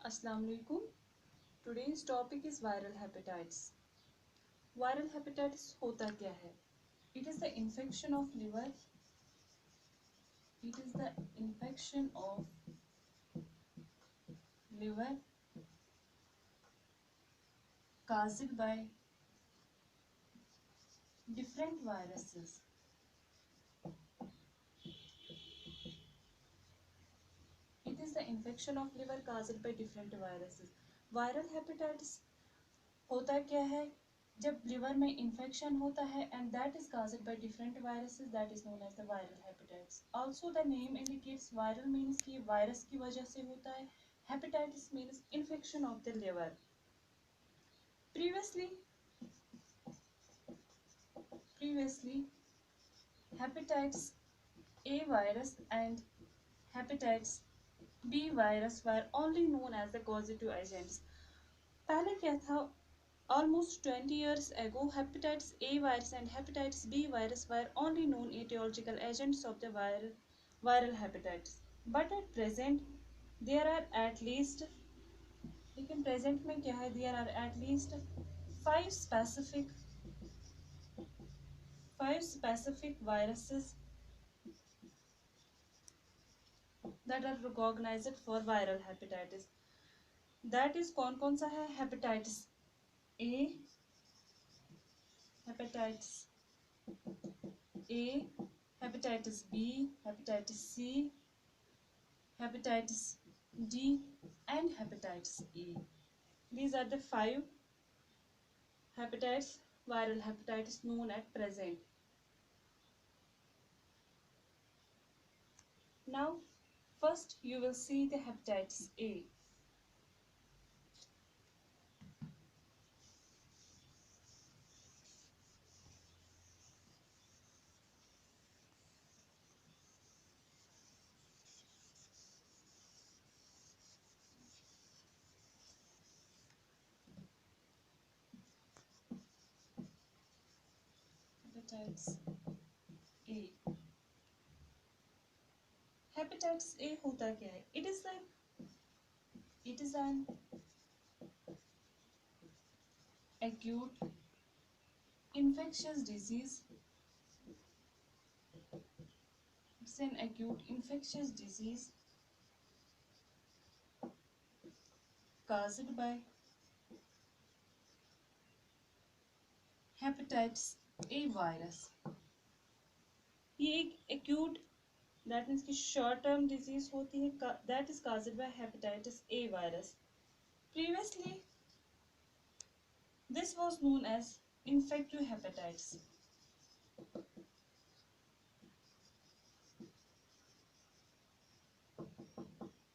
Assalamu alaikum. Today's topic is viral hepatitis. Viral hepatitis होता क्या है? It is the infection of liver. It is the infection of liver caused by different viruses. It is the infection of liver caused by different viruses. Viral hepatitis होता क्या है? जब liver में infection होता है and that is caused by different viruses, that is known as the viral hepatitis. Also the name indicates viral means कि virus की वजह से होता है. Hepatitis means infection of the liver. Previously hepatitis A virus and hepatitis B virus were only known as the causative agents. पहले क्या था? Almost 20 years ago, hepatitis A virus and hepatitis B virus were only known etiological agents of the viral hepatitis. But at present, there are at least, लेकिन present में क्या है? There are at least five specific viruses that are recognized for viral hepatitis. That is कौन सा है? Hepatitis A, hepatitis A, hepatitis B, hepatitis C, hepatitis D, and hepatitis E. These are the five viral hepatitis known at present. Now, first you will see the hepatitis A. Hepatitis A. Hepatitis A होता क्या है? It is an acute infectious disease. It's an acute infectious disease caused by hepatitis A virus. ये एक acute, that means कि short term disease होती है, that is caused by hepatitis A virus. Previously, this was known as infective hepatitis.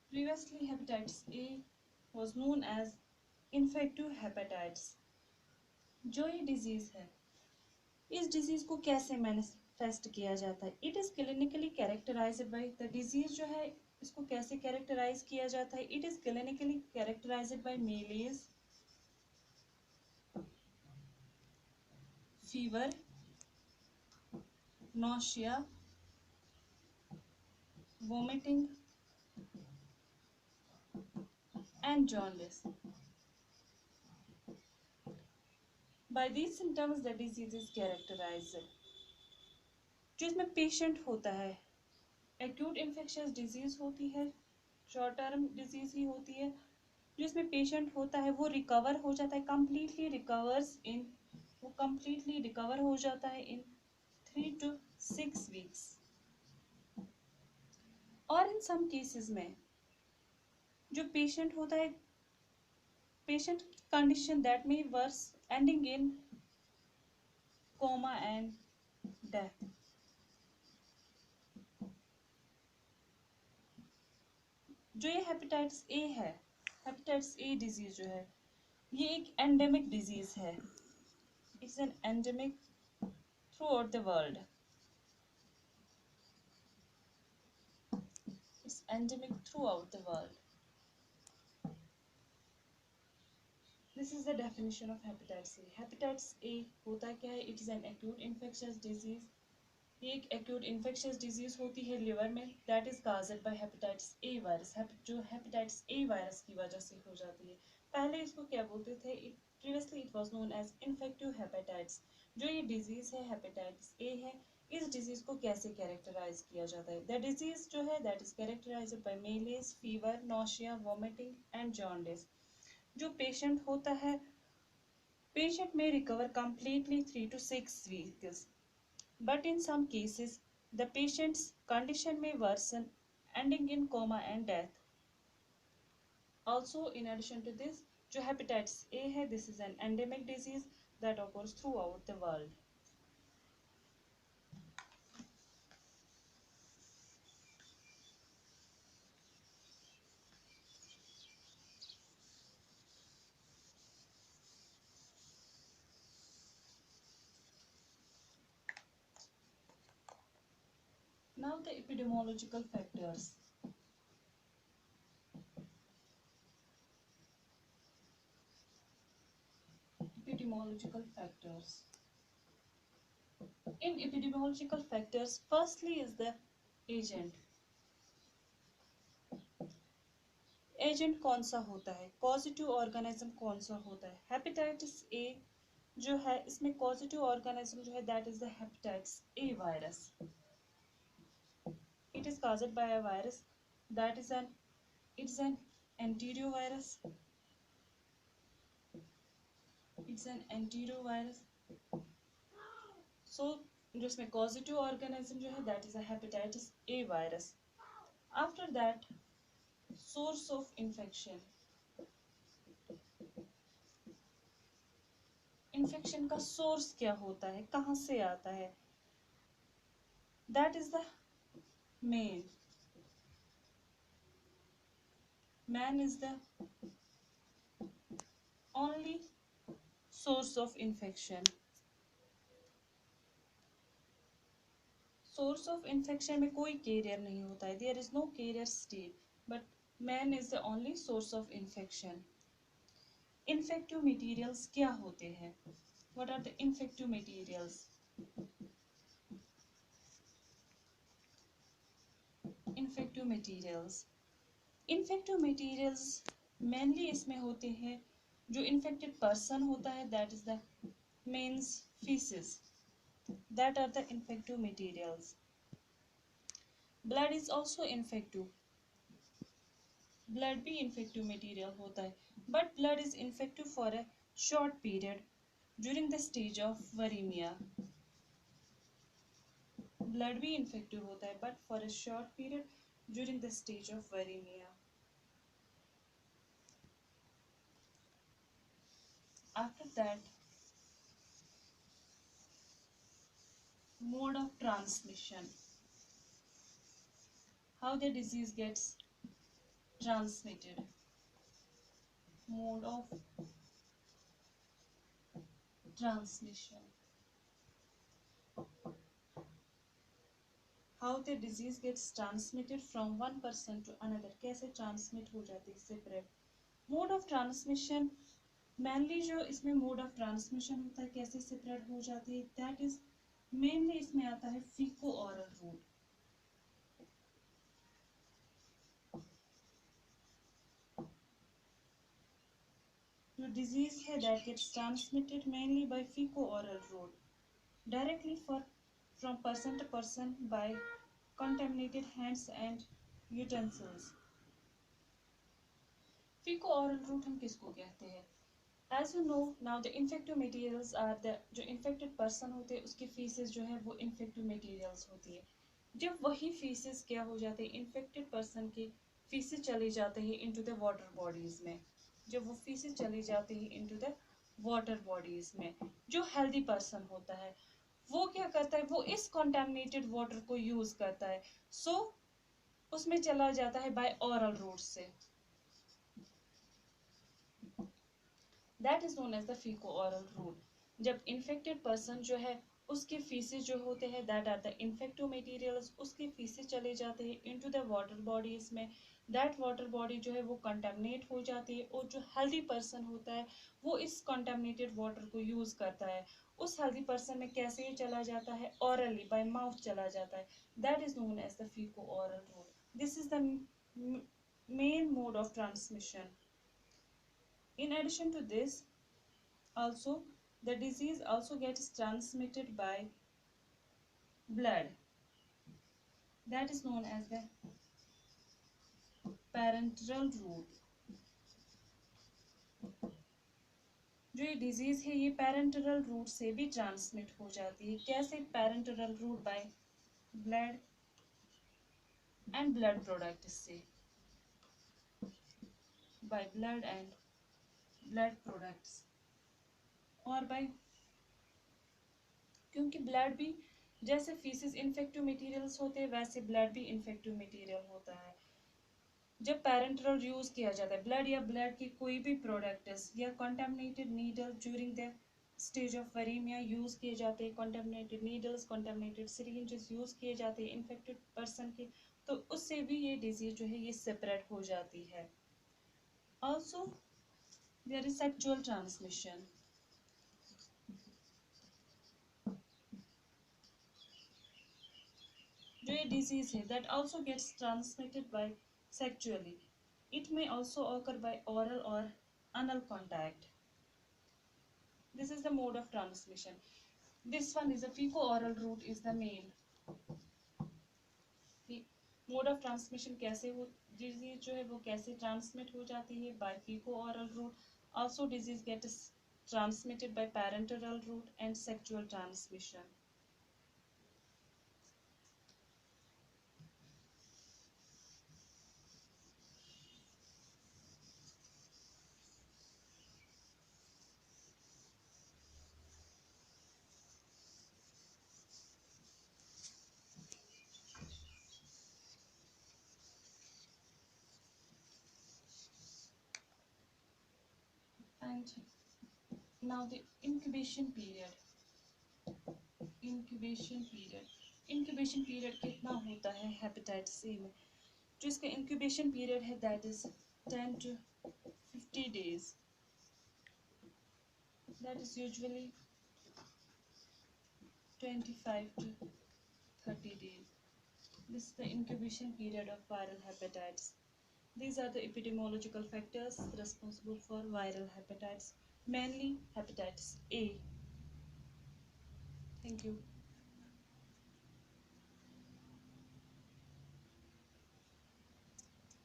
Previously, hepatitis A was known as infective hepatitis. जो ये disease है, इस disease को कैसे मैनिफेस्ट किया जाता है? It is clinically characterised by the disease जो है, इसको कैसे कैरेक्टराइज किया जाता है? It is clinically characterised by malaise, fever, nausea, vomiting, and jaundice. By these symptoms, the disease is characterized. जो इसमें पेशेंट होता है, एक्यूट इन्फेक्शियस डिजीज होती है, शॉर्ट टर्म डिजीज ही होती है. जो इसमें पेशेंट होता है वो रिकवर हो जाता है, कंप्लीटली रिकवर हो जाता है इन 3 to 6 weeks. और इन सम केसेस में जो पेशेंट होता है, patient condition that may worse ending in coma and death. जो ये हेपेटाइटिस ए है, हेपेटाइटिस ए डिजीज जो है, ये एक एंडेमिक डिजीज है. It's an endemic through out the world. It's endemic throughout the world. This is the definition of hepatitis A. Hepatitis A होता क्या है? It is an acute infectious disease ये एक एक्यूट इन्फेक्शियस डिजीज होती है liver में, that is caused by hepatitis A virus, जो hepatitis A virus की वजह से हो जाती है। पहले इसको क्या बोलते थे, previously it was known as infective hepatitis. जो ये डिजीज है हेपेटाइटिस ए है, इस डिजीज को कैसे कैरेक्टराइज किया जाता है? द डिजीज जो है that is characterised by malaise, fever, nausea, vomiting and jaundice. जो पेशेंट होता है, patient may recover completely 3 to 6 weeks, but in some cases, the patient's condition may worsen, ending in coma and death. Also, in addition to this, जो hepatitis A है, this is an endemic disease that occurs throughout the world. Now the epidemiological factors. Epidemiological factors. In epidemiological factors, firstly is the agent. Agent कौन सा होता है, causative organism कौन सा होता है? हेपेटाइटिस ए जो है, इसमें कॉजिटिव ऑर्गेनिज्म जो है that is the hepatitis A virus. It is caused by a virus that is an it's an enterovirus. It's an enterovirus. So जो इसमें कॉजिटिव ऑर्गेनिज्म जो है that is a hepatitis A virus. After that, source of infection. Infection का source क्या होता है, कहाँ से आता है? That is the main man is the only source of infection. Source of infection में कोई कैरियर नहीं होता है, there is no carrier state, but man is the only source of infection. Infective materials क्या होते हैं? What are the infective materials? Infective materials, infective materials mainly इसमें होते हैं, जो इन्फेक्टेड पर्सन होता है that is the men's faeces, that are the infective materials. Blood is also infective. Blood भी infective material होता है, but blood is infective for a short period during the stage of viremia. Blood भी infective होता है, but for a short period during the stage of viremia. After that, mode of transmission. How the disease gets transmitted. Mode of transmission. How the disease gets transmitted from one person to another. कैसे transmit हो जाती है, spread. Mode of transmission, mainly जो इसमें mode of transmission होता है, कैसे spread हो जाती है, that is mainly इसमें आता है fecal oral route. जो disease है that gets transmitted mainly by fecal oral route, directly from person to person by contaminated hands and utensils. fecal oral route हम किसको कहते हैं? As you know, now the infective materials are the जो infected person होते हैं उसकी feces जो है वो infective materials होती है। जब वही feces क्या हो जाते हैं, infected person की feces चली जाते हैं into the water bodies में। जब वो feces चली जाती है into the water bodies में, जो healthy person होता है वो क्या करता है, वो इस contaminated water को use करता है, so उसमें चला जाता है by oral route से। That is known as the fecal-oral route. जब infected person जो है उसके feces जो होते हैं that are the infective materials, उसके feces चले जाते हैं into the water bodies में, that water body जो है वो contaminate हो जाती है और जो healthy person होता है वो इस contaminated water को use करता है, उस हेल्दी पर्सन में कैसे ये चला जाता है, orally by mouth चला जाता है. That is known as the fecal-oral route. This is the main mode of transmission. In addition to this, also the disease also gets transmitted by blood. That is known as the parenteral route. जो ये disease है ये पैरेंटरल root से भी transmit हो जाती है. कैसे? Parenteral route by blood and blood product से, by blood and blood products, और बाय, क्योंकि ब्लड भी जैसे फीसिस इन्फेक्टिव मटेरियल्स होते हैं वैसे ब्लड भी इन्फेक्टिव मटेरियल होता है. जब पैरेंटरल यूज किया जाता है ब्लड या ब्लड की कोई भी प्रोडक्ट्स या contaminated needle during the stage of viremia use किए जाते हैं, contaminated needles, contaminated syringes use किए जाते हैं इन्फेक्टेड पर्सन के, तो उससे भी ये डिजीज जो है ये स्प्रेड हो जाती है. Also there is sexual transmission. जो ये disease है that also gets transmitted by sexually. It may also occur by oral or anal contact. This is the mode of transmission. This one is a fecal-oral route is the main. Mode of transmission कैसे हो, disease जो है वो कैसे transmit हो जाती है? By fecal-oral route. Also disease gets transmitted by parenteral route and sexual transmission. And now the incubation period. Incubation period कितना होता है हेपेटाइटिस ए में? जो इसका इंक्यूबेशन पीरियड है that is 10 to 50 days. That is usually 25 to 30 days. This is the incubation period of viral hepatitis. These are the epidemiological factors responsible for viral hepatitis, mainly hepatitis A. Thank you.